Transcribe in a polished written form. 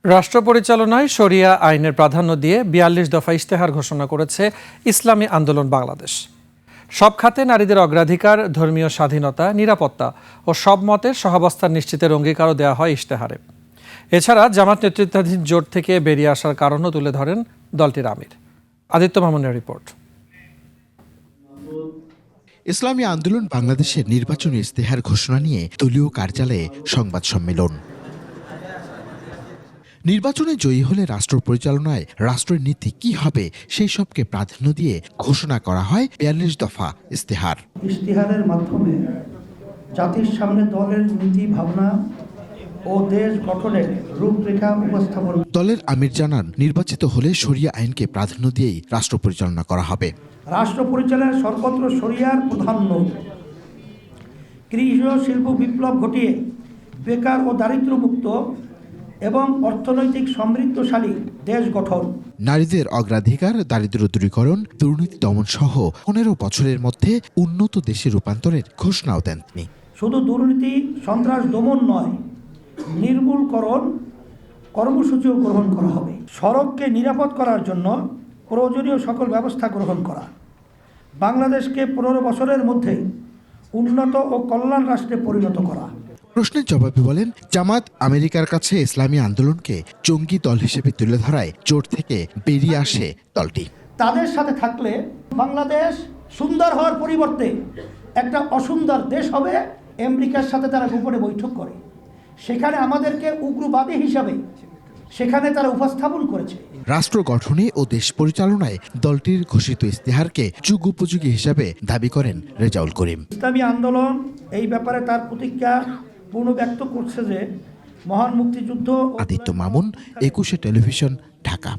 রাষ্ট্র পরিচালনায় শরিয়া আইনের প্রাধান্য দিয়ে ৪২ দফা ইশতেহার ঘোষণা করেছে ইসলামী আন্দোলন বাংলাদেশ। সব খাতে নারীদের অগ্রাধিকার, ধর্মীয় স্বাধীনতা, নিরাপত্তা ও সব মতের সহাবস্থান নিশ্চিতের অঙ্গীকারও দেওয়া হয় ইশতেহারে। এছাড়া জামাত নেতৃত্বাধীন জোট থেকে বেরিয়ে আসার কারণও তুলে ধরেন দলটির আমির। আদিত্য মামুনের রিপোর্ট। ইসলামী আন্দোলন বাংলাদেশের নির্বাচনী ইশতেহার ঘোষণা নিয়ে দলীয় কার্যালয়ে সংবাদ সম্মেলন। নির্বাচনে জয়ী হলে রাষ্ট্র পরিচালনায় রাষ্ট্রের নীতি কি হবে সেই সবকে প্রাধান্য দিয়ে ঘোষণা করা হয় ৪২ দফা ইশতেহার। ইশতেহারের মাধ্যমে জাতির সামনে দলের নীতি ভাবনা ও দেশ গঠনের রূপরেখা উপস্থাপন। দলের আমির জানান, নির্বাচিত হলে শরিয়া আইনকে প্রাধান্য দিয়েই রাষ্ট্র পরিচালনা করা হবে। রাষ্ট্র পরিচালনায় সর্বত্র শরিয়ার প্রাধান্য, কৃষি ও শিল্প বিপ্লব ঘটিয়ে বেকার ও দারিদ্র্যমুক্ত এবং অর্থনৈতিক সমৃদ্ধশালী দেশ গঠন। নারীদের অগ্রাধিকার, দারিদ্র্য দূরীকরণ, দুর্নীতি দমন সহ ১৫ বছরের মধ্যে উন্নত দেশে রূপান্তরের ঘোষণাও দেন তিনি। শুধু দুর্নীতি সন্ত্রাস দমন নয়, নির্মূলকরণ কর্মসূচিও গ্রহণ করা হবে। সড়ককে নিরাপদ করার জন্য প্রয়োজনীয় সকল ব্যবস্থা গ্রহণ করা, বাংলাদেশকে ১৫ বছরের মধ্যে উন্নত ও কল্যাণ রাষ্ট্রে পরিণত করা। প্রশ্নের জবাবে বলেন, জামাত আমেরিকার কাছে ইসলামী আন্দোলনকে জঙ্গি দল হিসেবে তুলে ধরায় জোট থেকে বেরিয়ে আসে দলটি। তাদের সাথে থাকলে বাংলাদেশ সুন্দর হওয়ার পরিবর্তে একটা অসুন্দর দেশ হবে। আমেরিকার সাথে তারা গোপনে বৈঠক করে, সেখানে আমাদেরকে উগ্রবাদী হিসাবে সেখানে তারা উপস্থাপন করেছে। রাষ্ট্র গঠনে ও দেশ পরিচালনায় দলটির ঘোষিত ইশতেহারকে যুগোপযোগী হিসাবে দাবি করেন রেজাউল করিম। ইসলামী আন্দোলন এই ব্যাপারে তার প্রতিজ্ঞা পুনর্ব্যক্ত করছে যে মহান মুক্তিযুদ্ধ। আদিত্য মামুন, ২১ টেলিভিশন, ঢাকা।